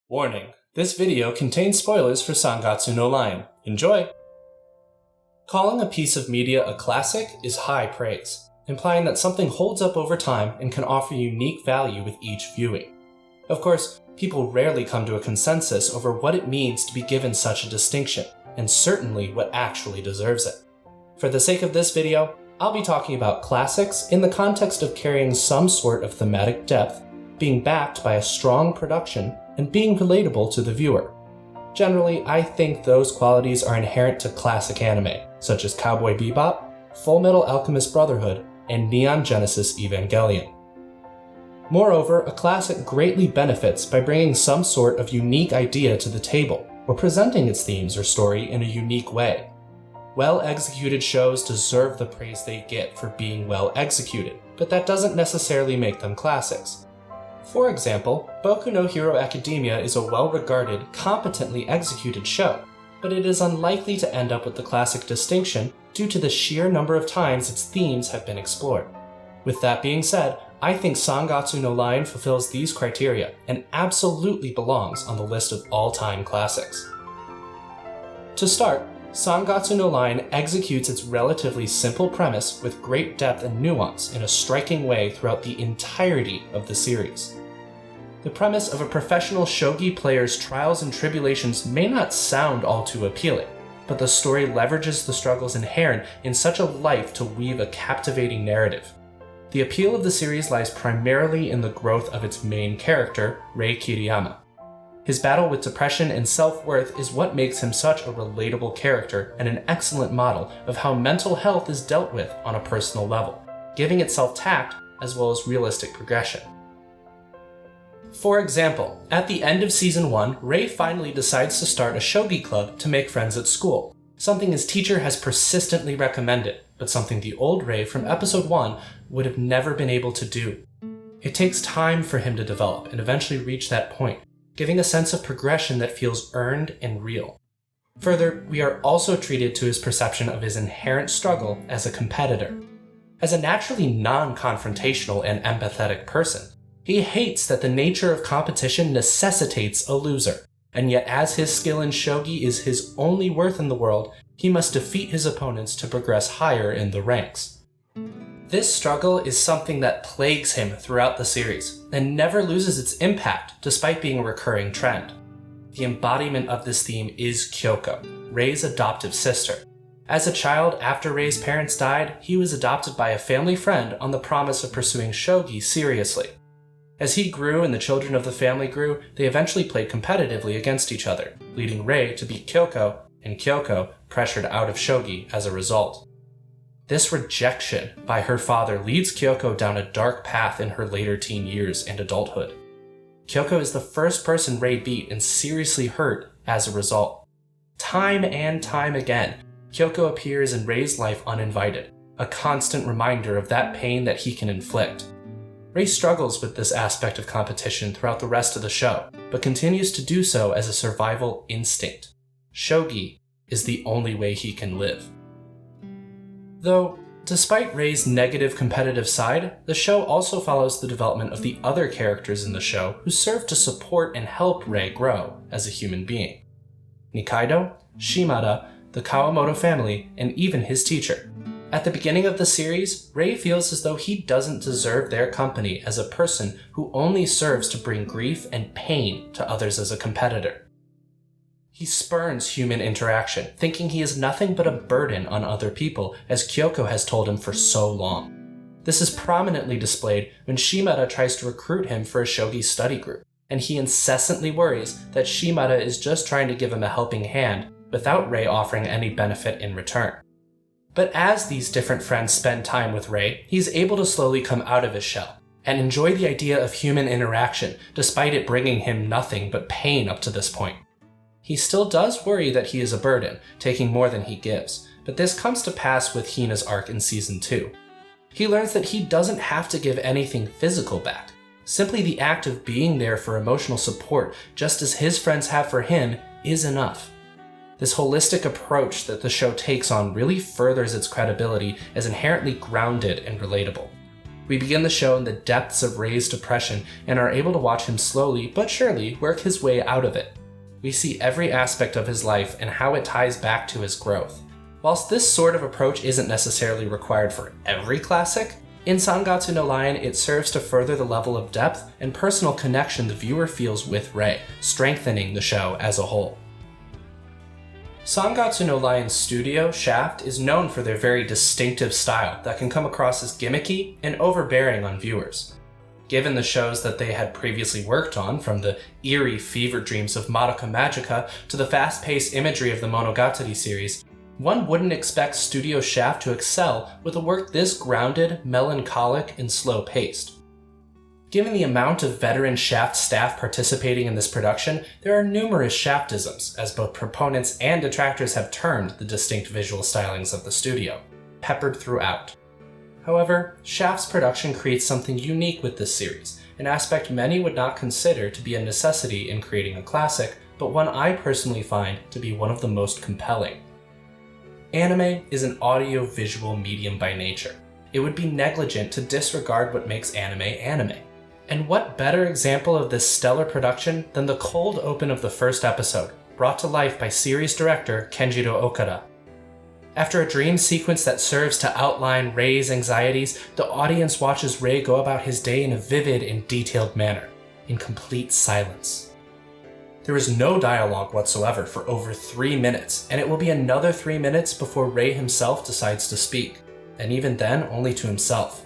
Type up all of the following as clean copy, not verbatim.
Warning, this video contains spoilers for Sangatsu no Line. Enjoy! Calling a piece of media a classic is high praise, implying that something holds up over time and can offer unique value with each viewing. Of course, people rarely come to a consensus over what it means to be given such a distinction, and certainly what actually deserves it. For the sake of this video, I'll be talking about classics in the context of carrying some sort of thematic depth, being backed by a strong production, and being relatable to the viewer. Generally, I think those qualities are inherent to classic anime, such as Cowboy Bebop, Fullmetal Alchemist Brotherhood, and Neon Genesis Evangelion. Moreover, a classic greatly benefits by bringing some sort of unique idea to the table, or presenting its themes or story in a unique way. Well-executed shows deserve the praise they get for being well executed, but that doesn't necessarily make them classics. For example, Boku no Hero Academia is a well-regarded, competently executed show, but it is unlikely to end up with the classic distinction due to the sheer number of times its themes have been explored. With that being said, I think Sangatsu no Line fulfills these criteria and absolutely belongs on the list of all-time classics. To start, Sangatsu no Line executes its relatively simple premise with great depth and nuance in a striking way throughout the entirety of the series. The premise of a professional shogi player's trials and tribulations may not sound all too appealing, but the story leverages the struggles inherent in such a life to weave a captivating narrative. The appeal of the series lies primarily in the growth of its main character, Rei Kiriyama. His battle with depression and self-worth is what makes him such a relatable character and an excellent model of how mental health is dealt with on a personal level, giving itself tact as well as realistic progression. For example, at the end of Season 1, Rei finally decides to start a shogi club to make friends at school, something his teacher has persistently recommended, but something the old Rei from Episode 1 would have never been able to do. It takes time for him to develop and eventually reach that point, giving a sense of progression that feels earned and real. Further, we are also treated to his perception of his inherent struggle as a competitor. As a naturally non-confrontational and empathetic person, he hates that the nature of competition necessitates a loser, and yet as his skill in shogi is his only worth in the world, he must defeat his opponents to progress higher in the ranks. This struggle is something that plagues him throughout the series, and never loses its impact despite being a recurring trend. The embodiment of this theme is Kyoko, Rei's adoptive sister. As a child, after Rei's parents died, he was adopted by a family friend on the promise of pursuing shogi seriously. As he grew and the children of the family grew, they eventually played competitively against each other, leading Rei to beat Kyoko, and Kyoko pressured out of shogi as a result. This rejection by her father leads Kyoko down a dark path in her later teen years and adulthood. Kyoko is the first person Rei beat and seriously hurt as a result. Time and time again, Kyoko appears in Rei's life uninvited, a constant reminder of that pain that he can inflict. Rei struggles with this aspect of competition throughout the rest of the show, but continues to do so as a survival instinct. Shogi is the only way he can live. Though, despite Rei's negative competitive side, the show also follows the development of the other characters in the show who serve to support and help Rei grow as a human being. Nikaido, Shimada, the Kawamoto family, and even his teacher. At the beginning of the series, Rei feels as though he doesn't deserve their company as a person who only serves to bring grief and pain to others as a competitor. He spurns human interaction, thinking he is nothing but a burden on other people, as Kyoko has told him for so long. This is prominently displayed when Shimada tries to recruit him for a shogi study group, and he incessantly worries that Shimada is just trying to give him a helping hand without Rei offering any benefit in return. But as these different friends spend time with Rei, he's able to slowly come out of his shell and enjoy the idea of human interaction, despite it bringing him nothing but pain up to this point. He still does worry that he is a burden, taking more than he gives, but this comes to pass with Hina's arc in Season 2. He learns that he doesn't have to give anything physical back. Simply the act of being there for emotional support, just as his friends have for him, is enough. This holistic approach that the show takes on really furthers its credibility as inherently grounded and relatable. We begin the show in the depths of Rei's depression and are able to watch him slowly but surely work his way out of it. We see every aspect of his life and how it ties back to his growth. Whilst this sort of approach isn't necessarily required for every classic, in Sangatsu no Lion it serves to further the level of depth and personal connection the viewer feels with Rei, strengthening the show as a whole. Sangatsu no Lion's studio, Shaft, is known for their very distinctive style that can come across as gimmicky and overbearing on viewers. Given the shows that they had previously worked on, from the eerie fever dreams of Madoka Magica to the fast-paced imagery of the Monogatari series, one wouldn't expect Studio Shaft to excel with a work this grounded, melancholic, and slow-paced. Given the amount of veteran Shaft staff participating in this production, there are numerous Shaftisms, as both proponents and detractors have termed the distinct visual stylings of the studio, peppered throughout. However, Shaft's production creates something unique with this series, an aspect many would not consider to be a necessity in creating a classic, but one I personally find to be one of the most compelling. Anime is an audio-visual medium by nature. It would be negligent to disregard what makes anime anime. And what better example of this stellar production than the cold open of the first episode, brought to life by series director Kenjiro Okada. After a dream sequence that serves to outline Rei's anxieties, the audience watches Rei go about his day in a vivid and detailed manner, in complete silence. There is no dialogue whatsoever for over 3 minutes, and it will be another 3 minutes before Rei himself decides to speak, and even then only to himself.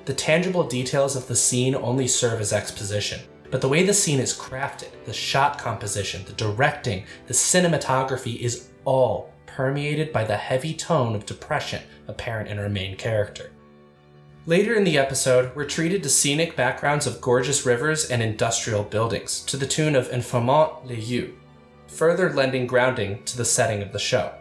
The tangible details of the scene only serve as exposition, but the way the scene is crafted, the shot composition, the directing, the cinematography is all permeated by the heavy tone of depression apparent in our main character. Later in the episode, we're treated to scenic backgrounds of gorgeous rivers and industrial buildings, to the tune of Infamant les Yeux, further lending grounding to the setting of the show.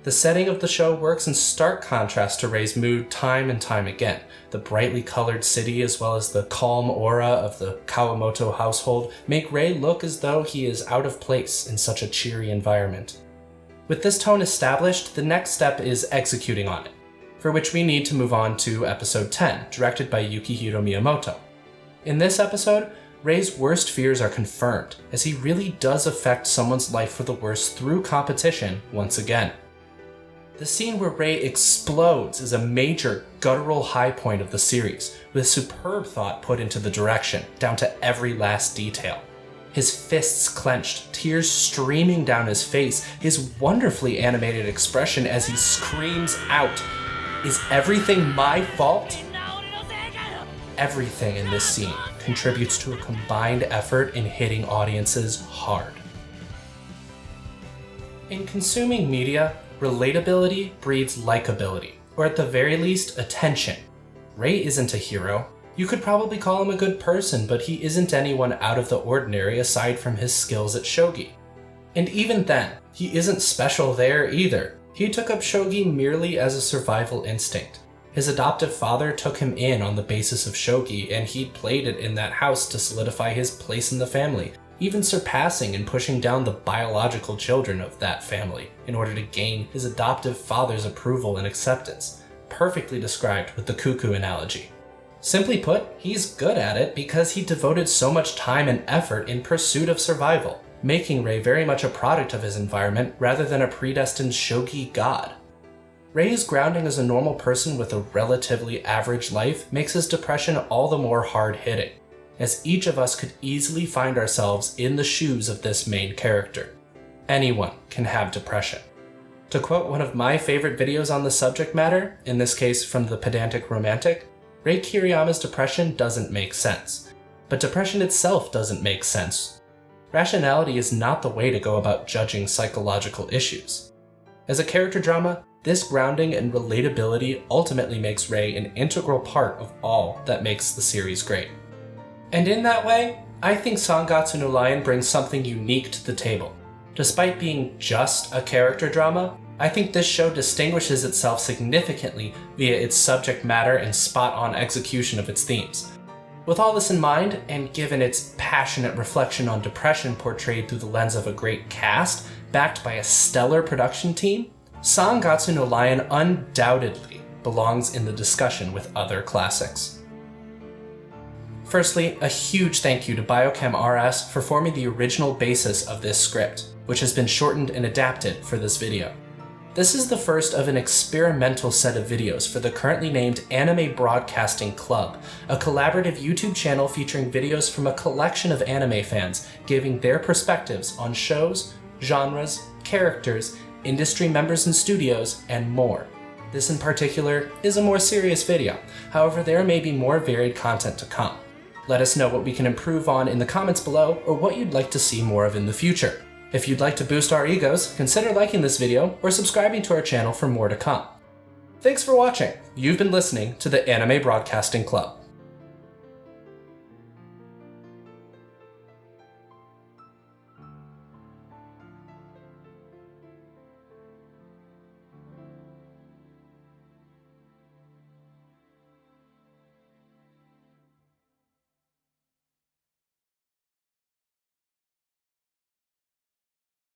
The setting of the show works in stark contrast to Rei's mood time and time again. The brightly colored city as well as the calm aura of the Kawamoto household make Rei look as though he is out of place in such a cheery environment. With this tone established, the next step is executing on it, for which we need to move on to episode 10, directed by Yukihiro Miyamoto. In this episode, Rei's worst fears are confirmed, as he really does affect someone's life for the worse through competition once again. The scene where Rei explodes is a major guttural high point of the series, with superb thought put into the direction, down to every last detail. His fists clenched, tears streaming down his face, his wonderfully animated expression as he screams out, "Is everything my fault?" Everything in this scene contributes to a combined effort in hitting audiences hard. In consuming media, relatability breeds likability, or at the very least, attention. Rei isn't a hero. You could probably call him a good person, but he isn't anyone out of the ordinary aside from his skills at shogi. And even then, he isn't special there either. He took up shogi merely as a survival instinct. His adoptive father took him in on the basis of shogi, and he played it in that house to solidify his place in the family, even surpassing and pushing down the biological children of that family in order to gain his adoptive father's approval and acceptance, perfectly described with the cuckoo analogy. Simply put, he's good at it because he devoted so much time and effort in pursuit of survival, making Rei very much a product of his environment rather than a predestined shogi god. Rei's grounding as a normal person with a relatively average life makes his depression all the more hard-hitting, as each of us could easily find ourselves in the shoes of this main character. Anyone can have depression. To quote one of my favorite videos on the subject matter, in this case from the Pedantic Romantic, Rei Kiriyama's depression doesn't make sense. But depression itself doesn't make sense. Rationality is not the way to go about judging psychological issues. As a character drama, this grounding and relatability ultimately makes Rei an integral part of all that makes the series great. And in that way, I think Sangatsu no Lion brings something unique to the table. Despite being just a character drama, I think this show distinguishes itself significantly via its subject matter and spot-on execution of its themes. With all this in mind, and given its passionate reflection on depression portrayed through the lens of a great cast, backed by a stellar production team, Sangatsu no Lion undoubtedly belongs in the discussion with other classics. Firstly, a huge thank you to Biochem RS for forming the original basis of this script, which has been shortened and adapted for this video. This is the first of an experimental set of videos for the currently named Anime Broadcasting Club, a collaborative YouTube channel featuring videos from a collection of anime fans giving their perspectives on shows, genres, characters, industry members and studios, and more. This in particular is a more serious video, however there may be more varied content to come. Let us know what we can improve on in the comments below or what you'd like to see more of in the future. If you'd like to boost our egos, consider liking this video or subscribing to our channel for more to come. Thanks for watching. You've been listening to the Anime Broadcasting Club.